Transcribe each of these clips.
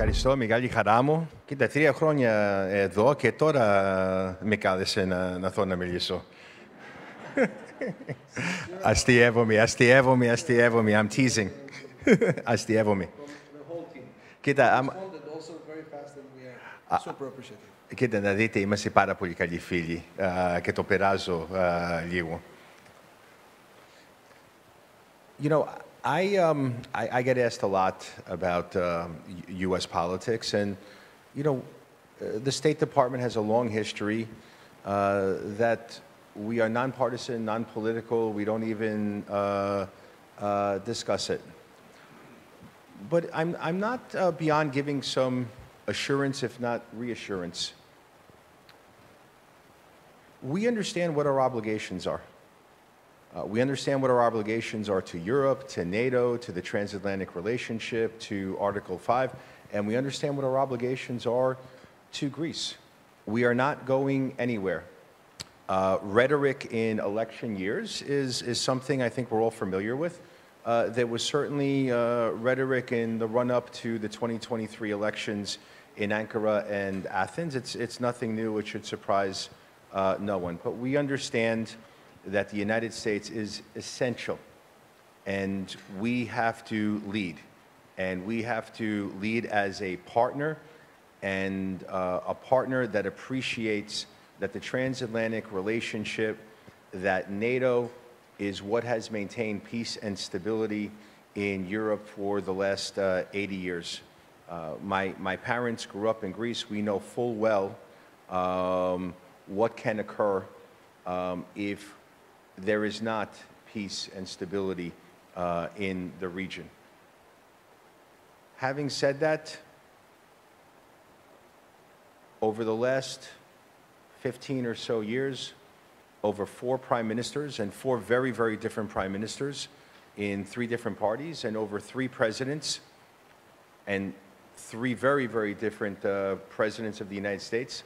Ευχαριστώ, μεγάλη χαρά μου. Κοίτα, 3 χρόνια εδώ και τώρα με κάλεσε να έρθω να μιλήσω. αστειεύομαι. I'm teasing. αστειεύομαι. Κοίτα, κοίτα, να δείτε, είμαστε πάρα πολύ καλοί φίλοι και το περάζω λίγο. You know, I get asked a lot about U.S. politics, and you know, the State Department has a long history that we are nonpartisan, non-political. We don't even discuss it. But I'm not beyond giving some assurance, if not reassurance. We understand what our obligations are. We understand what our obligations are to Europe, to NATO, to the transatlantic relationship, to Article 5, and we understand what our obligations are to Greece. We are not going anywhere. Rhetoric in election years is something I think we're all familiar with. There was certainly rhetoric in the run-up to the 2023 elections in Ankara and Athens. It's nothing new. It should surprise no one. But we understand that the United States is essential, and we have to lead. And we have to lead as a partner, and a partner that appreciates that the transatlantic relationship, that NATO is what has maintained peace and stability in Europe for the last 80 years. My parents grew up in Greece. We know full well what can occur if there is not peace and stability in the region. Having said that, over the last 15 or so years, over 4 prime ministers and 4 very, very different prime ministers in 3 different parties, and over 3 presidents and 3 very, very different presidents of the United States,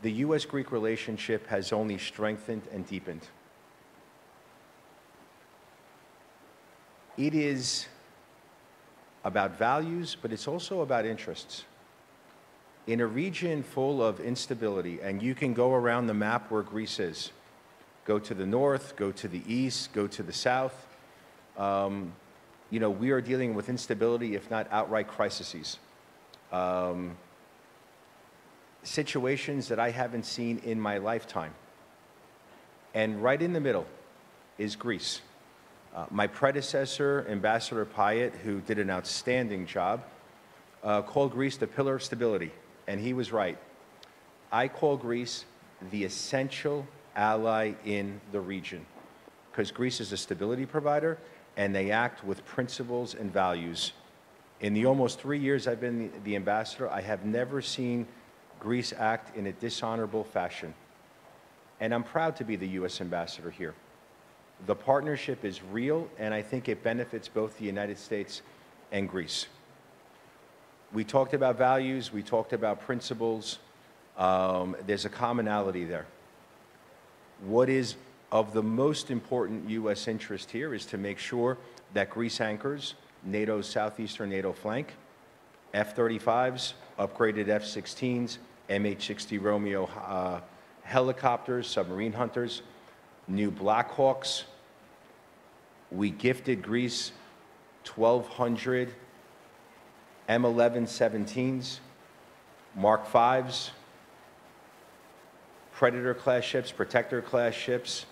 the U.S.-Greek relationship has only strengthened and deepened. It is about values, but it's also about interests. In a region full of instability, and you can go around the map where Greece is, go to the north, go to the east, go to the south, you know, we are dealing with instability, if not outright crises. Situations that I haven't seen in my lifetime. And right in the middle is Greece. My predecessor, Ambassador Pyatt, who did an outstanding job, called Greece the pillar of stability, and he was right. I call Greece the essential ally in the region, because Greece is a stability provider, and they act with principles and values. In the almost 3 years I've been the ambassador, I have never seen Greece act in a dishonorable fashion. And I'm proud to be the U.S. ambassador here. The partnership is real, and I think it benefits both the United States and Greece. We talked about values, we talked about principles. There's a commonality there. What is of the most important U.S. interest here is to make sure that Greece anchors NATO's southeastern NATO flank, F-35s, upgraded F-16s, MH-60 Romeo helicopters, submarine hunters, new Black Hawks. We gifted Greece 1,200 M11-17s, Mark Vs, Predator-class ships, Protector-class ships,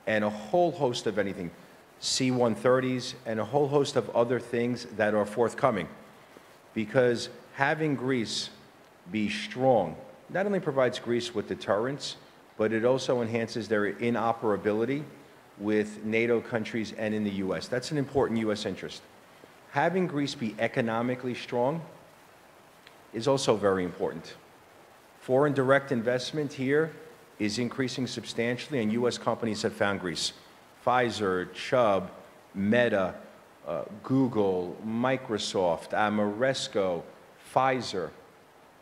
and a whole host of anything, C-130s, and a whole host of other things that are forthcoming. Because having Greece be strong not only provides Greece with deterrence, but it also enhances their interoperability with NATO countries and in the U.S. That's an important U.S. interest. Having Greece be economically strong is also very important. Foreign direct investment here is increasing substantially, and U.S. companies have found Greece. Pfizer, Chubb, Meta, Google, Microsoft, Ameresco, Pfizer,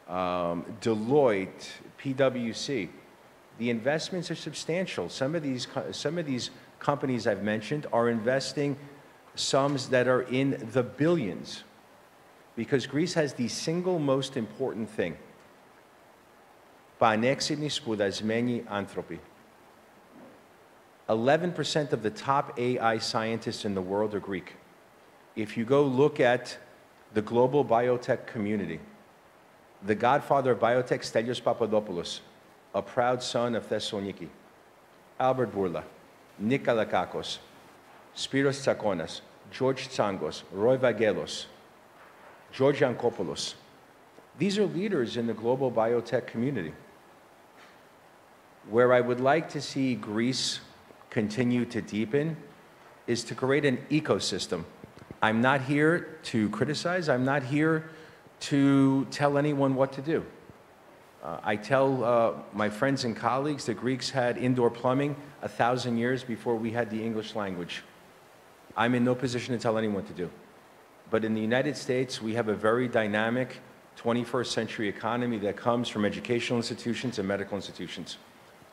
Deloitte, PwC. The investments are substantial. Some of these companies I've mentioned are investing sums that are in the billions. because Greece has the single most important thing. Πανέξυπνοι σπουδασμένοι άνθρωποι. 11% of the top AI scientists in the world are Greek. If you go look at the global biotech community, the godfather of biotech, Stelios Papadopoulos, a proud son of Thessaloniki, Albert Bourla, Nick Kalakakos, Spiros Tsakonas, George Tsangos, Roy Vagelos, George Yankopoulos. These are leaders in the global biotech community. Where I would like to see Greece continue to deepen is to create an ecosystem. I'm not here to criticize. I'm not here to tell anyone what to do. I tell my friends and colleagues the Greeks had indoor plumbing 1,000 years before we had the English language. I'm in no position to tell anyone what to do. But in the United States, we have a very dynamic 21st century economy that comes from educational institutions and medical institutions.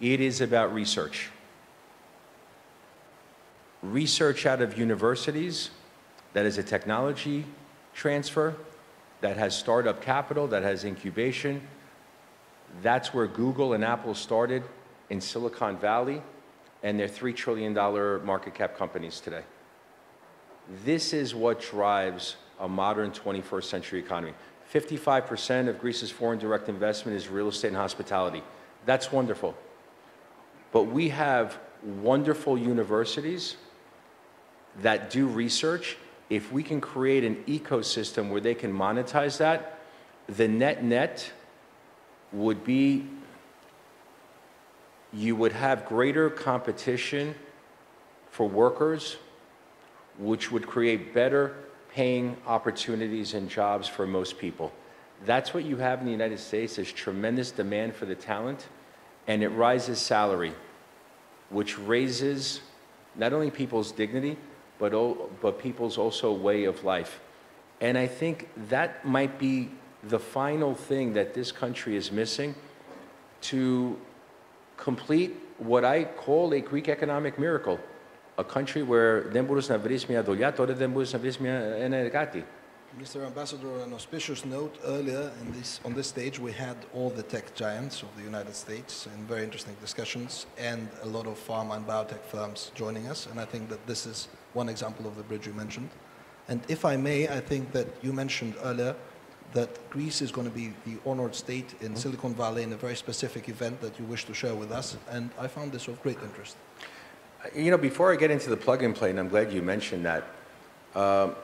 It is about research. Research out of universities that is a technology transfer, that has startup capital, that has incubation. That's where Google and Apple started in Silicon Valley, and they're $3 trillion market cap companies today. This is what drives a modern 21st century economy. 55% of Greece's foreign direct investment is real estate and hospitality. That's wonderful. But we have wonderful universities that do research. If we can create an ecosystem where they can monetize that, the net would be, you would have greater competition for workers, which would create better paying opportunities and jobs for most people. That's what you have in the United States. There's tremendous demand for the talent, and it rises salary, which raises not only people's dignity, but people's also way of life. And I think that might be the final thing that this country is missing to complete what I call a Greek economic miracle. A country where δεν μπορείς να βρεις μια δουλειά, τότε δεν μπορείς να βρεις ένα εργάτη. Mr. Ambassador, on an auspicious note, earlier on this stage we had all the tech giants of the United States in very interesting discussions and a lot of pharma and biotech firms joining us, and I think that this is one example of the bridge you mentioned. And if I may, I think that you mentioned earlier that Greece is going to be the honored state in Silicon Valley in a very specific event that you wish to share with us, and I found this of great interest. You know, before I get into the plug-and-play, and I'm glad you mentioned that,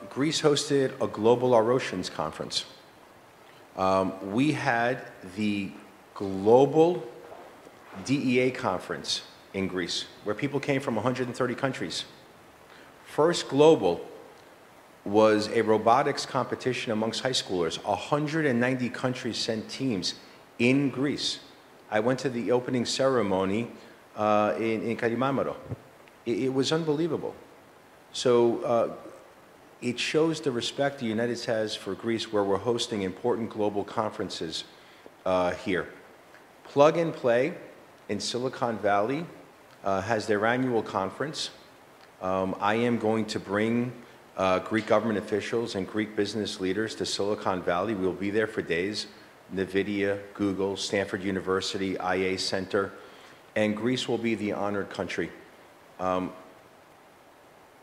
Greece hosted a global Our Oceans conference. We had the global DEA conference in Greece, where people came from 130 countries. First Global was a robotics competition amongst high schoolers. 190 countries sent teams in Greece. I went to the opening ceremony in Kalimamaro. It was unbelievable. So it shows the respect the United States has for Greece, where we're hosting important global conferences here. Plug and Play in Silicon Valley has their annual conference. I am going to bring Greek government officials and Greek business leaders to Silicon Valley. We'll be there for days. NVIDIA, Google, Stanford University, IA Center, and Greece will be the honored country.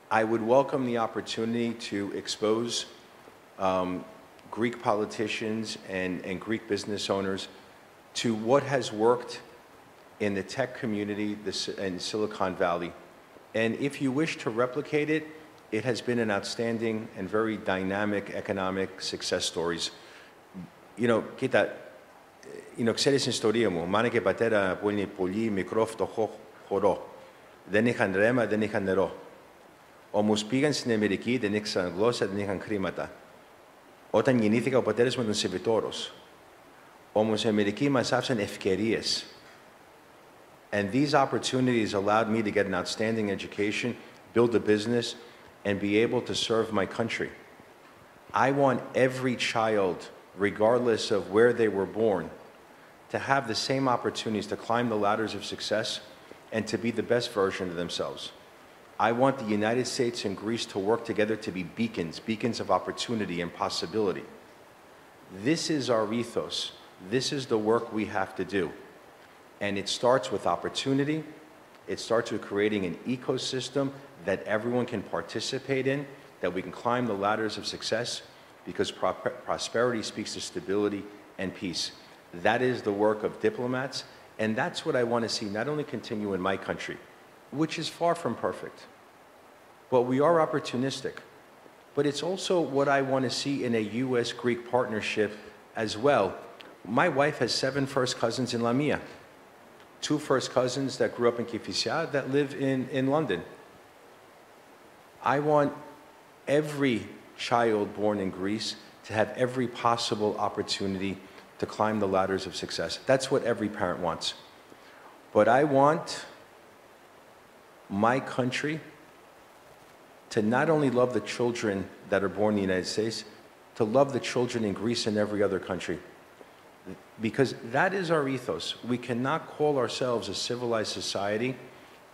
I would welcome the opportunity to expose Greek politicians and Greek business owners to what has worked in the tech community in Silicon Valley. And if you wish to replicate it, it has been an outstanding and very dynamic economic success stories. Κοίτα, ξέρεις την ιστορία μου. Μάνα και πατέρα που είναι πολύ μικρό φτωχό χωρό. Δεν είχαν ρέμα, δεν είχαν νερό. Όμως πήγαν στην Αμερική, δεν ήξεραν γλώσσα, δεν είχαν χρήματα. Όταν γεννήθηκα, ο πατέρας μου ήταν σεβιτόρος. Όμως η Αμερική μας άφησαν ευκαιρίες. And these opportunities allowed me to get an outstanding education, build a business, and be able to serve my country. I want every child, regardless of where they were born, to have the same opportunities to climb the ladders of success and to be the best version of themselves. I want the United States and Greece to work together to be beacons of opportunity and possibility. This is our ethos. This is the work we have to do. And it starts with opportunity. It starts with creating an ecosystem that everyone can participate in, that we can climb the ladders of success, because prosperity speaks to stability and peace. That is the work of diplomats, and that's what I want to see not only continue in my country, which is far from perfect, but we are opportunistic. But it's also what I want to see in a U.S.-Greek partnership as well. My wife has 7 first cousins in Lamia, 2 first cousins that grew up in İ.P.A that live in London. I want every child born in Greece to have every possible opportunity to climb the ladders of success. That's what every parent wants. But I want my country to not only love the children that are born in the United States, to love the children in Greece and every other country. Because that is our ethos. We cannot call ourselves a civilized society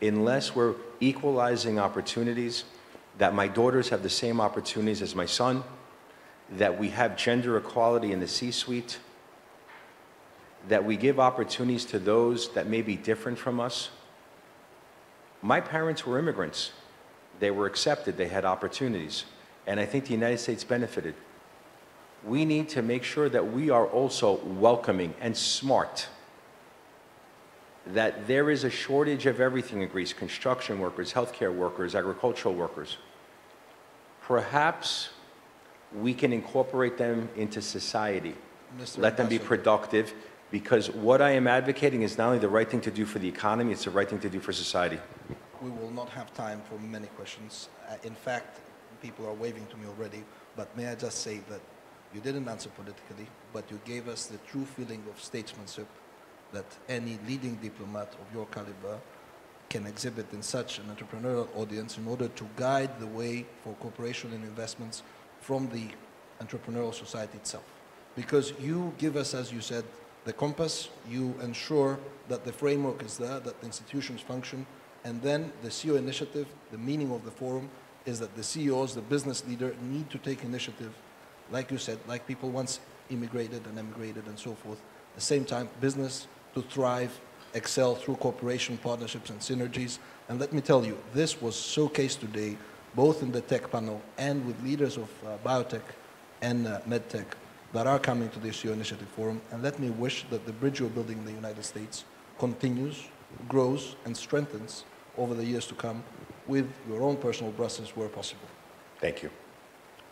unless we're equalizing opportunities, that my daughters have the same opportunities as my son, that we have gender equality in the C-suite, that we give opportunities to those that may be different from us. My parents were immigrants. They were accepted, they had opportunities, and I think the United States benefited. We need to make sure that we are also welcoming and smart, that there is a shortage of everything in Greece: construction workers, healthcare workers, agricultural workers. Perhaps we can incorporate them into society, let them be productive, because what I am advocating is not only the right thing to do for the economy, it's the right thing to do for society. We will not have time for many questions. In fact, people are waving to me already, but may I just say that you didn't answer politically, but you gave us the true feeling of statesmanship that any leading diplomat of your caliber can exhibit in such an entrepreneurial audience in order to guide the way for cooperation and investments from the entrepreneurial society itself. Because you give us, as you said, the compass, you ensure that the framework is there, that the institutions function, and then the CEO initiative, the meaning of the forum, is that the CEOs, the business leader, need to take initiative, like you said, like people once immigrated and emigrated and so forth. At the same time, business to thrive, excel through cooperation, partnerships, and synergies. And let me tell you, this was showcased today, both in the tech panel and with leaders of biotech and medtech that are coming to the CEO Initiative Forum. And let me wish that the bridge you're building in the United States continues, grows, and strengthens over the years to come with your own personal Brussels where possible. Thank you.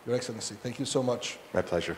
Your Excellency, thank you so much. My pleasure.